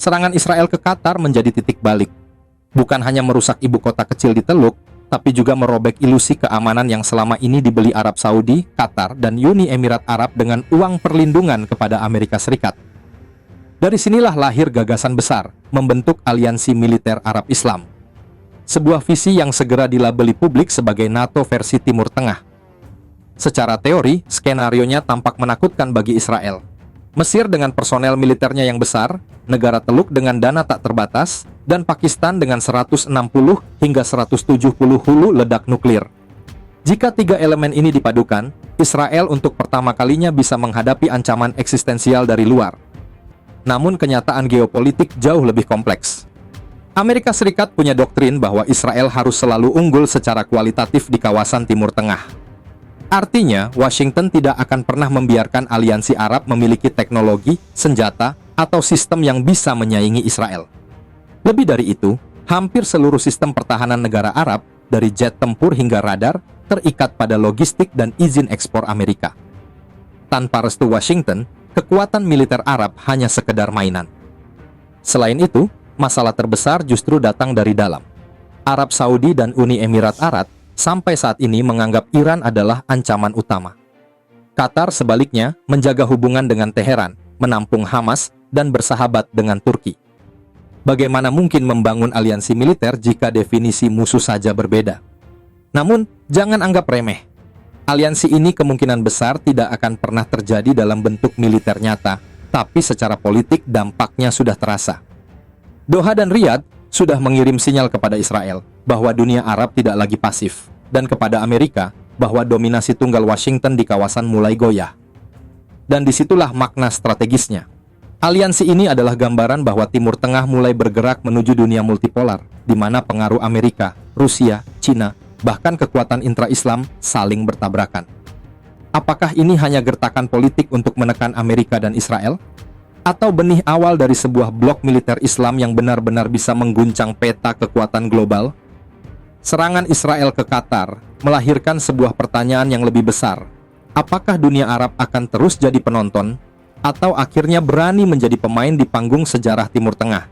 serangan Israel ke Qatar menjadi titik balik. Bukan hanya merusak ibu kota kecil di Teluk, tapi juga merobek ilusi keamanan yang selama ini dibeli Arab Saudi, Qatar, dan Uni Emirat Arab dengan uang perlindungan kepada Amerika Serikat. Dari sinilah lahir gagasan besar, membentuk aliansi militer Arab Islam. Sebuah visi yang segera dilabeli publik sebagai NATO versi Timur Tengah. Secara teori, skenarionya tampak menakutkan bagi Israel. Mesir dengan personel militernya yang besar, negara Teluk dengan dana tak terbatas, dan Pakistan dengan 160 hingga 170 hulu ledak nuklir. Jika tiga elemen ini dipadukan, Israel untuk pertama kalinya bisa menghadapi ancaman eksistensial dari luar. Namun kenyataan geopolitik jauh lebih kompleks. Amerika Serikat punya doktrin bahwa Israel harus selalu unggul secara kualitatif di kawasan Timur Tengah. Artinya, Washington tidak akan pernah membiarkan aliansi Arab memiliki teknologi, senjata, atau sistem yang bisa menyaingi Israel. Lebih dari itu, hampir seluruh sistem pertahanan negara Arab, dari jet tempur hingga radar, terikat pada logistik dan izin ekspor Amerika. Tanpa restu Washington, kekuatan militer Arab hanya sekedar mainan. Selain itu, masalah terbesar justru datang dari dalam. Arab Saudi dan Uni Emirat Arab sampai saat ini menganggap Iran adalah ancaman utama. Qatar sebaliknya menjaga hubungan dengan Teheran, menampung Hamas, dan bersahabat dengan Turki. Bagaimana mungkin membangun aliansi militer jika definisi musuh saja berbeda? Namun, jangan anggap remeh. Aliansi ini kemungkinan besar tidak akan pernah terjadi dalam bentuk militer nyata, tapi secara politik dampaknya sudah terasa. Doha dan Riyadh sudah mengirim sinyal kepada Israel bahwa dunia Arab tidak lagi pasif, dan kepada Amerika bahwa dominasi tunggal Washington di kawasan mulai goyah. Dan disitulah makna strategisnya. Aliansi ini adalah gambaran bahwa Timur Tengah mulai bergerak menuju dunia multipolar, di mana pengaruh Amerika, Rusia, Cina, bahkan kekuatan intra-Islam saling bertabrakan. Apakah ini hanya gertakan politik untuk menekan Amerika dan Israel? Atau benih awal dari sebuah blok militer Islam yang benar-benar bisa mengguncang peta kekuatan global? Serangan Israel ke Qatar melahirkan sebuah pertanyaan yang lebih besar. Apakah dunia Arab akan terus jadi penonton, atau akhirnya berani menjadi pemain di panggung sejarah Timur Tengah?